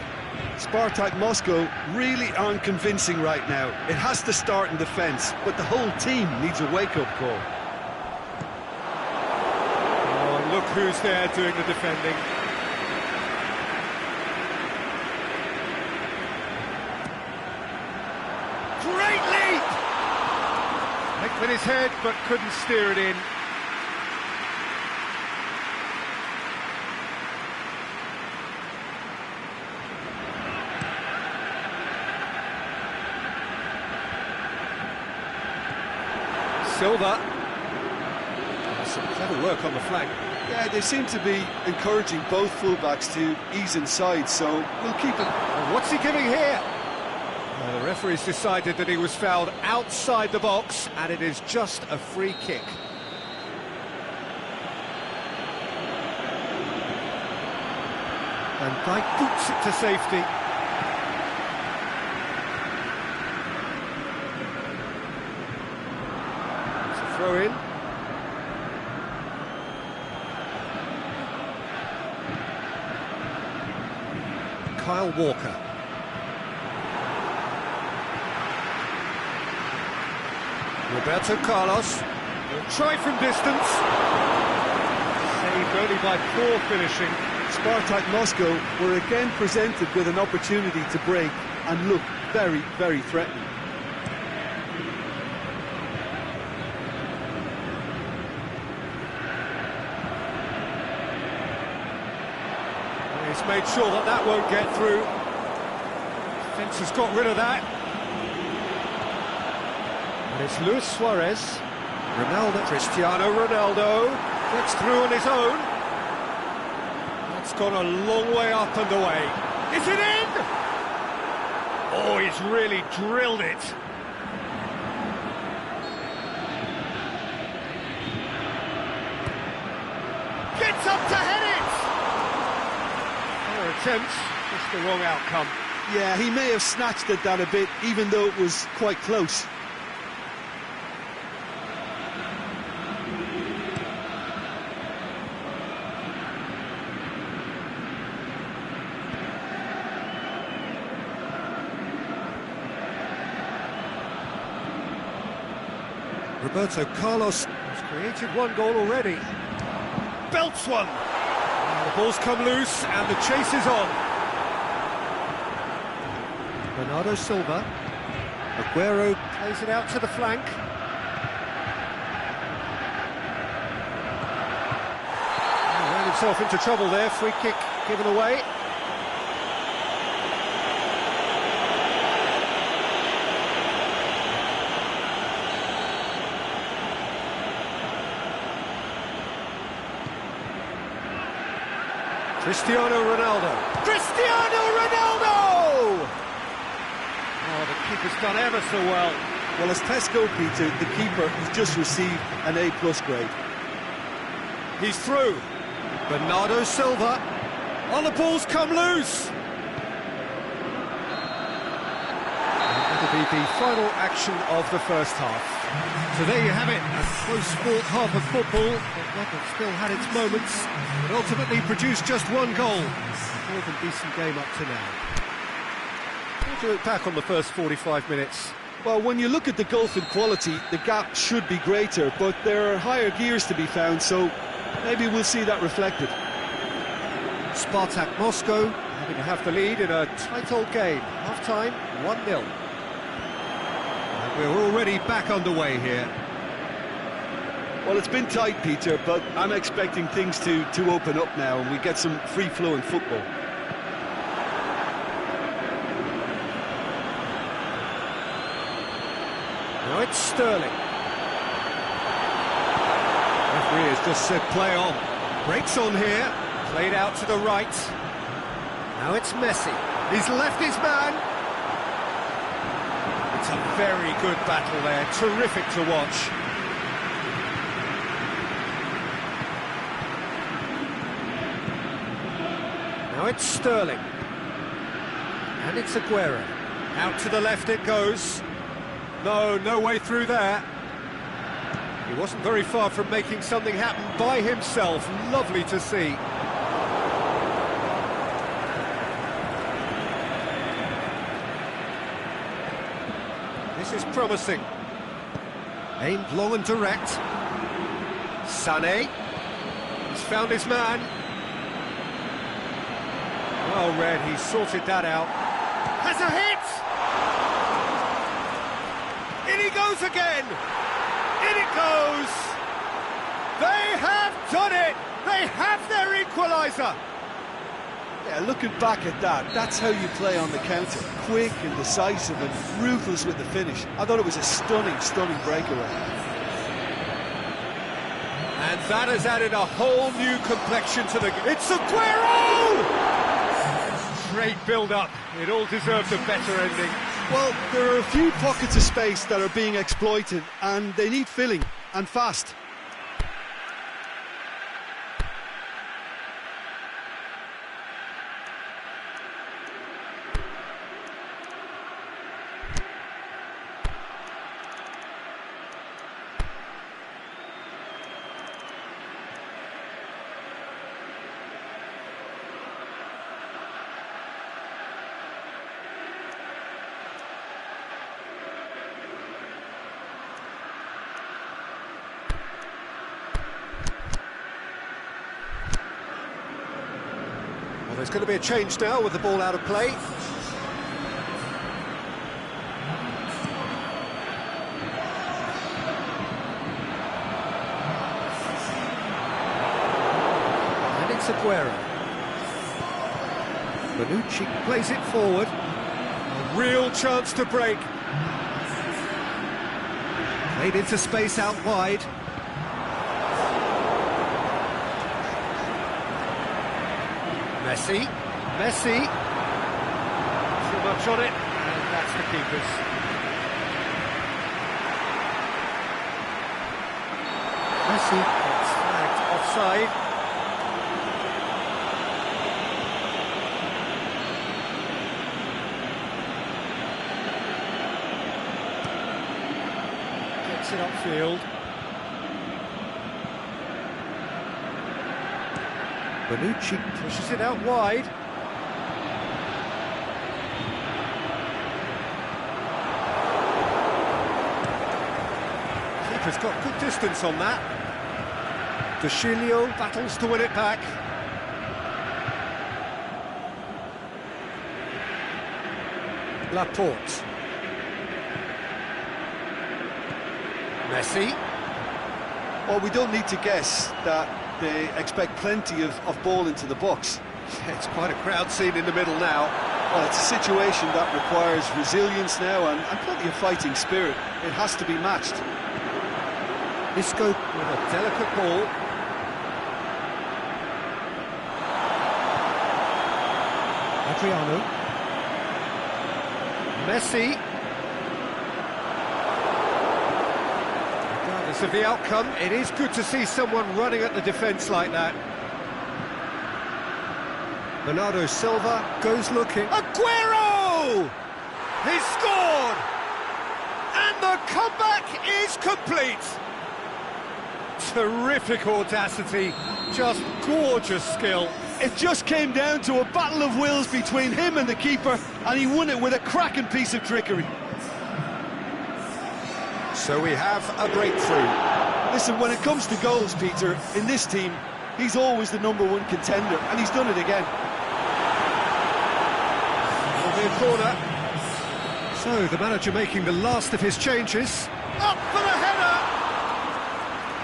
Spartak Moscow really aren't convincing right now. It has to start in defence, but the whole team needs a wake-up call. Oh, look who's there doing the defending. Great leap! Nicked with his head, but couldn't steer it in. Silva. Some clever work on the flank. Yeah, they seem to be encouraging both fullbacks to ease inside, so we'll keep it. And what's he giving here? The referee's decided that he was fouled outside the box, and it is just a free kick. And Dijk boots it to safety. It's a throw in. Kyle Walker. Roberto Carlos will try from distance. Saved only by poor finishing. Spartak Moscow were again presented with an opportunity to break and look very, very threatening. He's made sure that that won't get through. Defence has got rid of that. And it's Luis Suarez. Ronaldo. Cristiano Ronaldo gets through on his own. That's gone a long way up and away. Is it in? Oh, he's really drilled it. Gets up to head it! Fair attempt, just the wrong outcome. Yeah, he may have snatched at that a bit, even though it was quite close. Roberto Carlos has created one goal already. Belts one! And the ball's come loose and the chase is on. Bernardo Silva. Aguero plays it out to the flank. Ran himself into trouble there, free kick given away. Cristiano Ronaldo. Cristiano Ronaldo! Oh, the keeper's done ever so well. Well, as tests go, Peter, the keeper has just received an A+ grade. He's through. Bernardo Silva. Oh, the ball's come loose. And that'll be the final action of the first half. So there you have it, a close-fought half of football, but one that still had its moments, but ultimately produced just one goal. More than decent game up to now. How do you look back on the first 45 minutes? Well, when you look at the gulf in quality, the gap should be greater, but there are higher gears to be found, so maybe we'll see that reflected. Spartak Moscow having to have the lead in a tight old game. Half-time, 1-0. We're already back underway here. Well, it's been tight, Peter, but I'm expecting things to open up now and we get some free-flowing football. Now it's Sterling. Referee has just said play on. Breaks on here, played out to the right. Now it's Messi. He's left his man. It's a very good battle there, terrific to watch. Now it's Sterling. And it's Aguero. Out to the left it goes. No way through there. He wasn't very far from making something happen by himself. Lovely to see. This is promising. Aimed long and direct. Sané. He's found his man. Well read, he sorted that out. Has a hit! In he goes again! In it goes! They have done it! They have their equaliser! Yeah, looking back at that, that's how you play on the counter. Quick and decisive and ruthless with the finish. I thought it was a stunning breakaway. And that has added a whole new complexion to the... It's Aguero! Great build-up. It all deserved a better ending. Well, there are a few pockets of space that are being exploited, and they need filling, and fast. There's going to be a change now with the ball out of play. And it's Aguero. Bonucci plays it forward. A real chance to break. Played into space out wide. Messi. Too much on it, and that's the keeper's. Messi gets flagged offside. Gets it upfield. Bonucci pushes it out wide. Keeper's got good distance on that. Deschilio battles to win it back. Laporte. Messi. Well, we don't need to guess that they expect plenty of ball into the box. It's quite a crowd scene in the middle now. Well, it's a situation that requires resilience now and plenty of fighting spirit. It has to be matched. Isco with a delicate ball. Adriano. Messi. Regardless of the outcome, it is good to see someone running at the defence like that. Bernardo Silva goes looking. Aguero! He's scored! And the comeback is complete! Terrific audacity, just gorgeous skill. It just came down to a battle of wills between him and the keeper, and he won it with a cracking piece of trickery. So we have a breakthrough. Listen, when it comes to goals, Peter, in this team, he's always the #1 contender, and he's done it again. Will be a corner. So the manager making the last of his changes. Up for the header!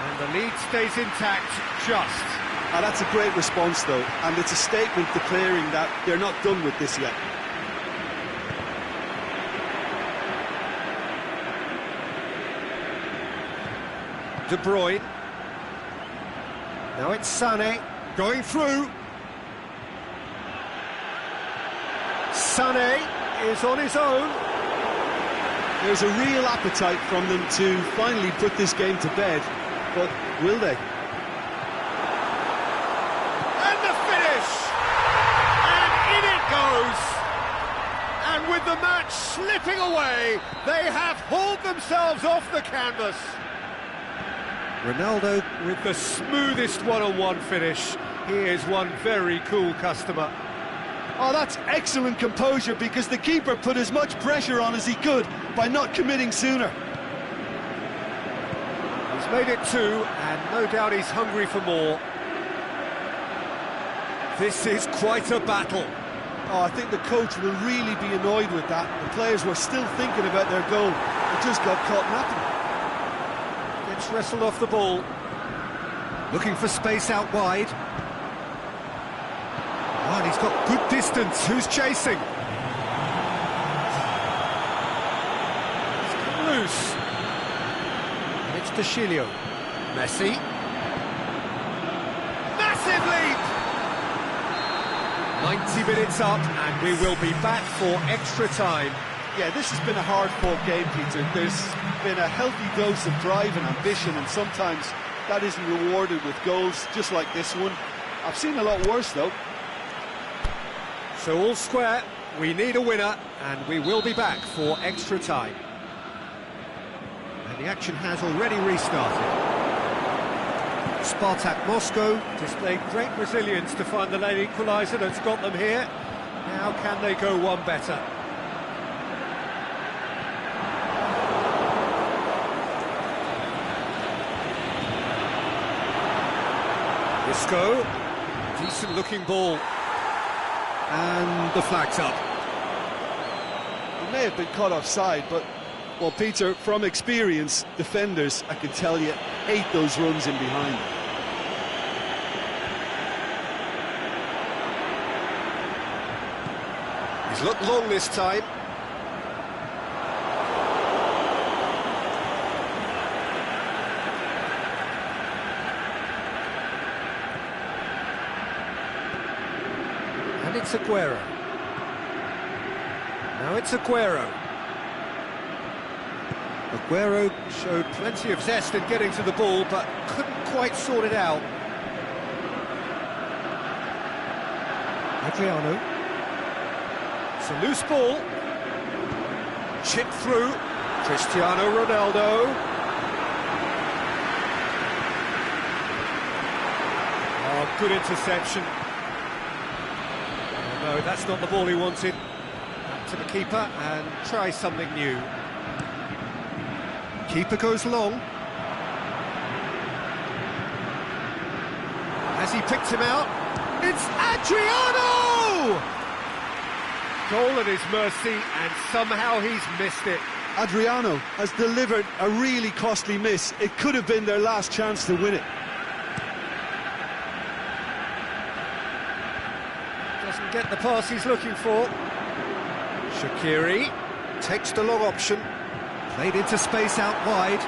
And the lead stays intact, just. And that's a great response, though, and it's a statement declaring that they're not done with this yet. De Bruyne. Now it's Sané going through. Sané is on his own. There's a real appetite from them to finally put this game to bed, but will they? And the finish! And in it goes! And with the match slipping away, they have hauled themselves off the canvas. Ronaldo with the smoothest one-on-one finish. He is one very cool customer. Oh, that's excellent composure, because the keeper put as much pressure on as he could by not committing sooner. He's made it 2, and no doubt he's hungry for more. This is quite a battle. Oh, I think the coach will really be annoyed with that. The players were still thinking about their goal. It just got caught napping. Gets wrestled off the ball. Looking for space out wide. Oh, and he's got good distance. Who's chasing? He's come loose. And it's Deschilio. Messi. Massive lead! 90 minutes up, and we will be back for extra time. Yeah, this has been a hard-fought game, Peter. There's been a healthy dose of drive and ambition, and sometimes that isn't rewarded with goals, just like this one. I've seen a lot worse, though. So all square, we need a winner, and we will be back for extra time. And the action has already restarted. Spartak Moscow displayed great resilience to find the late equaliser that's got them here. Now can they go one better? Isco, decent looking ball. And the flag's up. It may have been caught offside, but, well, Peter, from experience, defenders, I can tell you, hate those runs in behind. He's looked long this time. And it's Aguero. Now it's Aguero. Aguero showed plenty of zest in getting to the ball, but couldn't quite sort it out. Adriano. It's a loose ball. Chipped through. Cristiano Ronaldo. Oh, good interception. Oh, no, that's not the ball he wanted. Back to the keeper and try something new. Keeper goes long. Has he picked him out? It's Adriano! Goal at his mercy, and somehow he's missed it. Adriano has delivered a really costly miss. It could have been their last chance to win it. Doesn't get the pass he's looking for. Shaqiri takes the long option. Played into space out wide.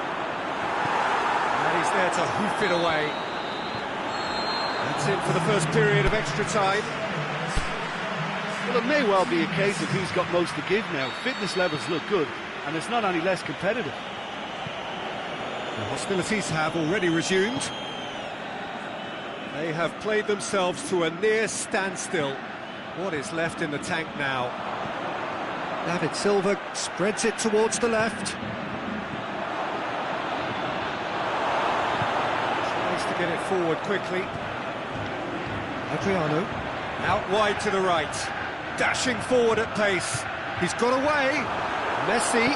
And he's there to hoof it away. That's it for the first period of extra time. Well, it may well be a case of who's got most to give now. Fitness levels look good, and it's not any less competitive. The hostilities have already resumed. They have played themselves to a near standstill. What is left in the tank now? David Silva spreads it towards the left. Tries to get it forward quickly. Adriano. Out wide to the right. Dashing forward at pace. He's got away. Messi.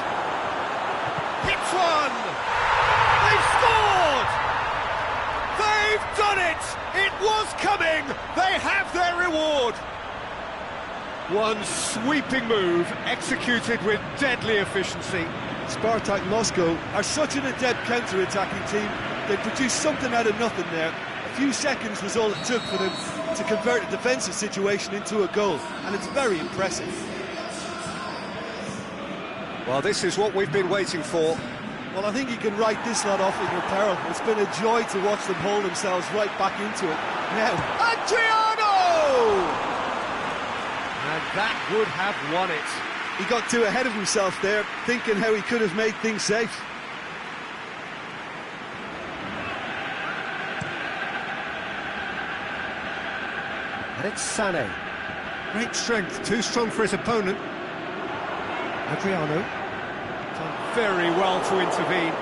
Hits one! They've scored! They've done it! It was coming! They have their reward! One sweeping move, executed with deadly efficiency. Spartak Moscow are such an adept counter-attacking team. They produced something out of nothing there. A few seconds was all it took for them to convert a defensive situation into a goal, and it's very impressive. Well, this is what we've been waiting for. Well, I think you can write this lot off in your peril. It's been a joy to watch them haul themselves right back into it. Now, Adriano! And that would have won it. He got too ahead of himself there, thinking how he could have made things safe. And it's Sané. Great strength, too strong for his opponent. Adriano. Done very well to intervene.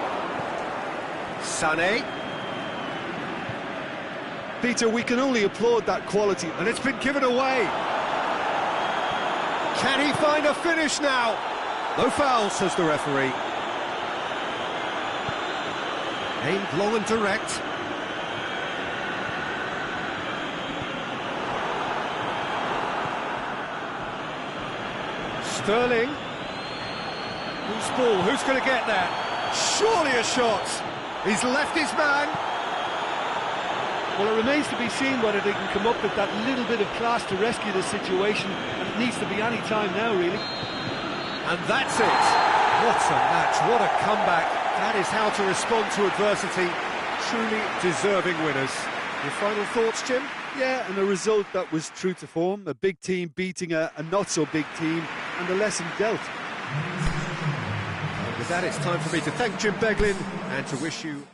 Sané. Peter, we can only applaud that quality. And it's been given away. Can he find a finish now? No foul, says the referee. Aimed long and direct. Sterling. Who's ball? Who's going to get that? Surely a shot. He's left his man. Well, it remains to be seen whether they can come up with that little bit of class to rescue the situation, and it needs to be any time now, really. And that's it. What a match, what a comeback. That is how to respond to adversity. Truly deserving winners. Your final thoughts, Jim? Yeah, and a result that was true to form. A big team beating a not-so-big team, and the lesson dealt. And with that, it's time for me to thank Jim Beglin and to wish you...